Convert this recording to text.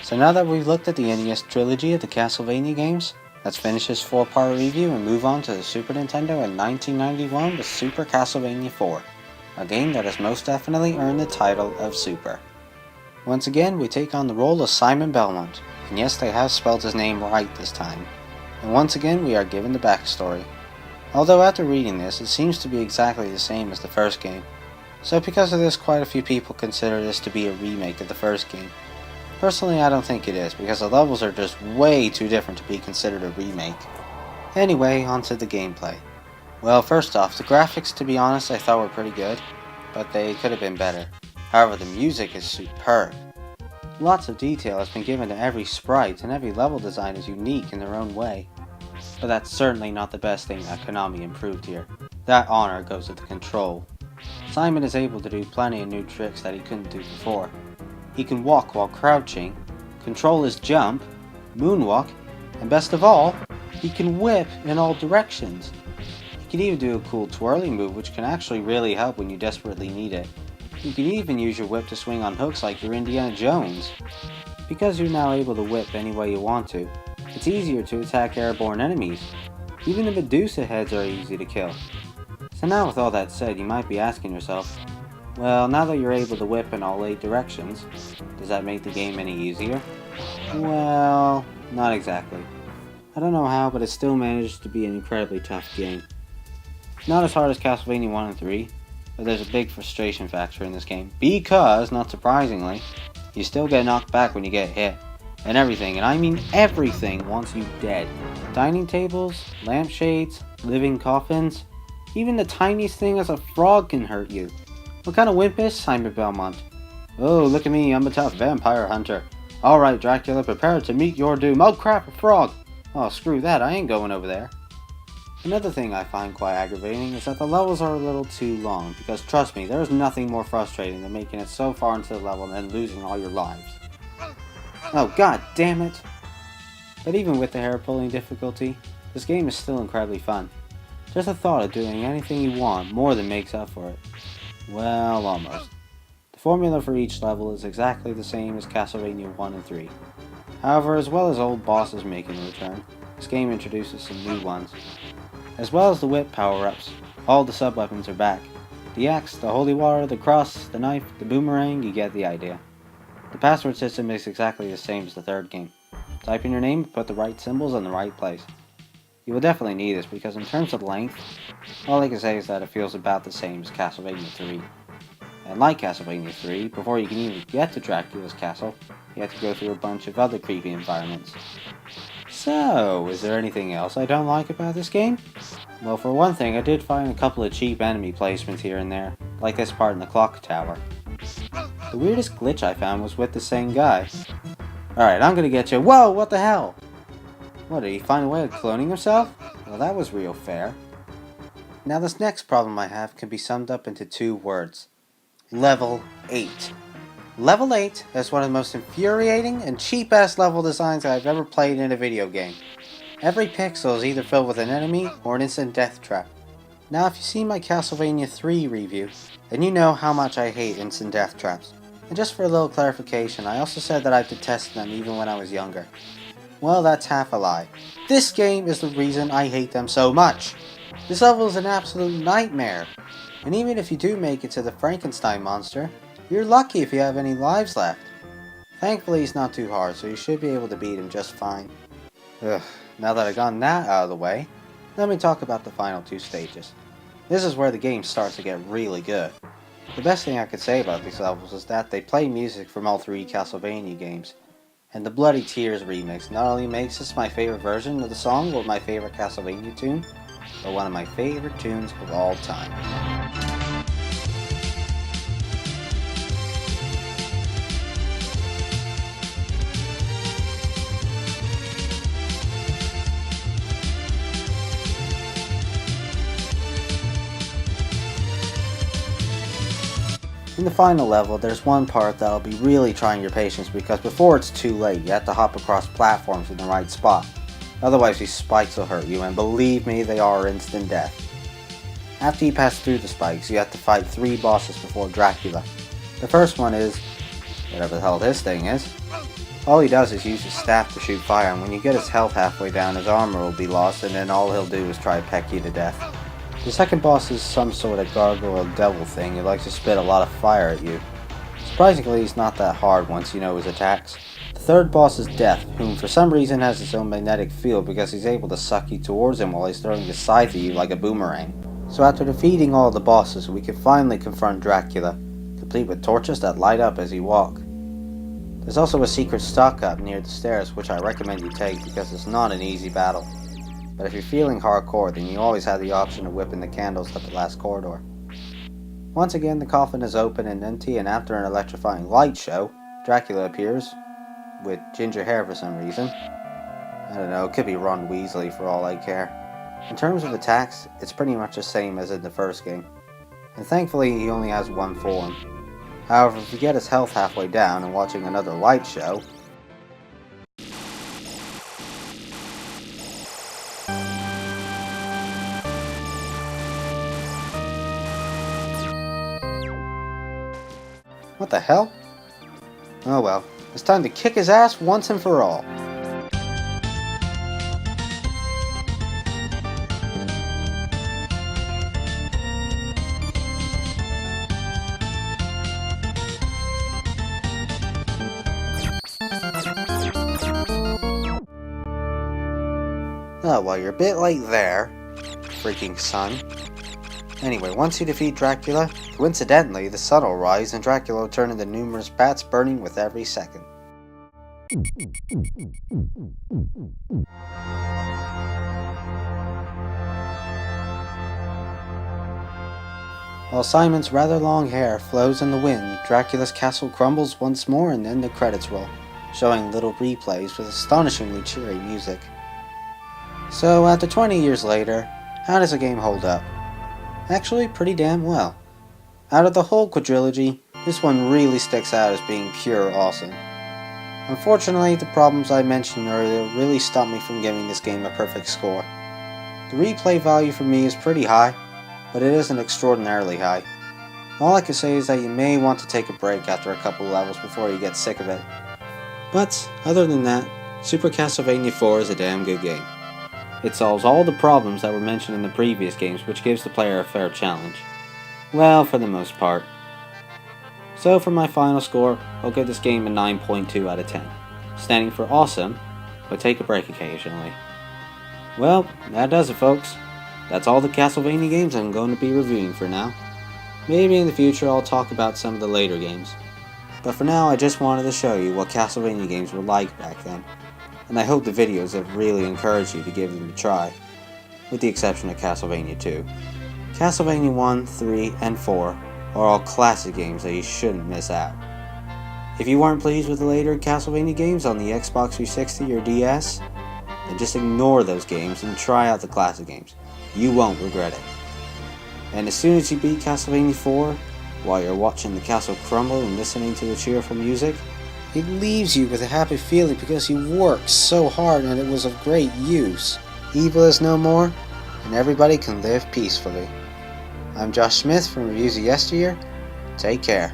So now that we've looked at the NES trilogy of the Castlevania games, let's finish this 4-part review and move on to the Super Nintendo in 1991 with Super Castlevania 4, a game that has most definitely earned the title of Super. Once again, we take on the role of Simon Belmont, and yes, they have spelled his name right this time. And once again, we are given the backstory. Although after reading this, it seems to be exactly the same as the first game. So because of this, quite a few people consider this to be a remake of the first game. Personally, I don't think it is, because the levels are just way too different to be considered a remake. Anyway, onto the gameplay. Well, first off, the graphics, to be honest, I thought were pretty good, but they could have been better. However, the music is superb. Lots of detail has been given to every sprite, and every level design is unique in their own way. But that's certainly not the best thing that Konami improved here. That honor goes to the control. Simon is able to do plenty of new tricks that he couldn't do before. He can walk while crouching, control his jump, moonwalk, and best of all, he can whip in all directions. He can even do a cool twirling move which can actually really help when you desperately need it. You can even use your whip to swing on hooks like you're Indiana Jones. Because you're now able to whip any way you want to, it's easier to attack airborne enemies. Even the Medusa heads are easy to kill. So now with all that said, you might be asking yourself, well, now that you're able to whip in all 8 directions, does that make the game any easier? Well, not exactly. I don't know how, but it still manages to be an incredibly tough game. Not as hard as Castlevania 1 and 3, but there's a big frustration factor in this game, because, not surprisingly, you still get knocked back when you get hit. And everything, and I mean everything, wants you dead. Dining tables, lampshades, living coffins, even the tiniest thing as a frog can hurt you. What kind of wimp is Simon Belmont? Oh, look at me, I'm a tough vampire hunter. Alright, Dracula, prepare to meet your doom. Oh crap, a frog! Oh, screw that, I ain't going over there. Another thing I find quite aggravating is that the levels are a little too long, because trust me, there is nothing more frustrating than making it so far into the level and then losing all your lives. Oh god damn it! But even with the hair-pulling difficulty, this game is still incredibly fun. Just the thought of doing anything you want more than makes up for it. Well, almost. The formula for each level is exactly the same as Castlevania 1 and 3. However, as well as old bosses making a return, this game introduces some new ones. As well as the whip power-ups, all the sub-weapons are back. The axe, the holy water, the cross, the knife, the boomerang, you get the idea. The password system is exactly the same as the third game. Type in your name and put the right symbols in the right place. You will definitely need this because in terms of length, all I can say is that it feels about the same as Castlevania 3. And like Castlevania 3, before you can even get to Dracula's castle, you have to go through a bunch of other creepy environments. So, is there anything else I don't like about this game? Well, for one thing, I did find a couple of cheap enemy placements here and there, like this part in the clock tower. The weirdest glitch I found was with the same guy. Alright, I'm gonna get you. Whoa, what the hell? What, did he find a way of cloning himself? Well, that was real fair. Now this next problem I have can be summed up into 2 words. Level 8. Level 8 is one of the most infuriating and cheap-ass level designs I've ever played in a video game. Every pixel is either filled with an enemy or an instant death trap. Now if you've seen my Castlevania 3 review, then you know how much I hate instant death traps. And just for a little clarification, I also said that I've detested them even when I was younger. Well, that's half a lie. This game is the reason I hate them so much. This level is an absolute nightmare. And even if you do make it to the Frankenstein monster, you're lucky if you have any lives left. Thankfully he's not too hard, so you should be able to beat him just fine. Ugh, now that I've gotten that out of the way, let me talk about the final 2 stages. This is where the game starts to get really good. The best thing I could say about these levels is that they play music from all 3 Castlevania games. And the Bloody Tears remix not only makes this my favorite version of the song or my favorite Castlevania tune, but one of my favorite tunes of all time. In the final level, there's one part that'll be really trying your patience because before it's too late, you have to hop across platforms in the right spot. Otherwise these spikes will hurt you, and believe me, they are instant death. After you pass through the spikes, you have to fight 3 bosses before Dracula. The first one is whatever the hell this thing is. All he does is use his staff to shoot fire, and when you get his health halfway down, his armor will be lost, and then all he'll do is try to peck you to death. The second boss is some sort of gargoyle devil thing who likes to spit a lot of fire at you. Surprisingly, he's not that hard once you know his attacks. The third boss is Death, whom for some reason has his own magnetic field because he's able to suck you towards him while he's throwing his scythe at you like a boomerang. So after defeating all the bosses, we can finally confront Dracula, complete with torches that light up as you walk. There's also a secret stock up near the stairs which I recommend you take because it's not an easy battle. But if you're feeling hardcore, then you always have the option of whipping the candles to the last corridor. Once again, the coffin is open and empty, and after an electrifying light show, Dracula appears, with ginger hair for some reason. I don't know, it could be Ron Weasley for all I care. In terms of attacks, it's pretty much the same as in the first game, and thankfully he only has one form. However, if you get his health halfway down and watching another light show, what the hell? Oh well, it's time to kick his ass once and for all. Oh, well, you're a bit late there, freaking son. Anyway, once you defeat Dracula, coincidentally, the sun will rise and Dracula will turn into numerous bats burning with every second. While Simon's rather long hair flows in the wind, Dracula's castle crumbles once more and then the credits roll, showing little replays with astonishingly cheery music. So, after 20 years later, how does the game hold up? Actually, pretty damn well. Out of the whole quadrilogy, this one really sticks out as being pure awesome. Unfortunately, the problems I mentioned earlier really stopped me from giving this game a perfect score. The replay value for me is pretty high, but it isn't extraordinarily high. All I can say is that you may want to take a break after a couple levels before you get sick of it. But, other than that, Super Castlevania 4 is a damn good game. It solves all the problems that were mentioned in the previous games, which gives the player a fair challenge. Well, for the most part. So for my final score, I'll give this game a 9.2 out of 10, standing for awesome, but take a break occasionally. Well, that does it, folks. That's all the Castlevania games I'm going to be reviewing for now. Maybe in the future I'll talk about some of the later games. But for now, I just wanted to show you what Castlevania games were like back then. And I hope the videos have really encouraged you to give them a try, with the exception of Castlevania 2. Castlevania 1, 3, and 4 are all classic games that you shouldn't miss out. If you weren't pleased with the later Castlevania games on the Xbox 360 or DS, then just ignore those games and try out the classic games. You won't regret it. And as soon as you beat Castlevania 4, while you're watching the castle crumble and listening to the cheerful music, it leaves you with a happy feeling because you worked so hard and it was of great use. Evil is no more, and everybody can live peacefully. I'm Josh Smith from Reviews of Yesteryear. Take care.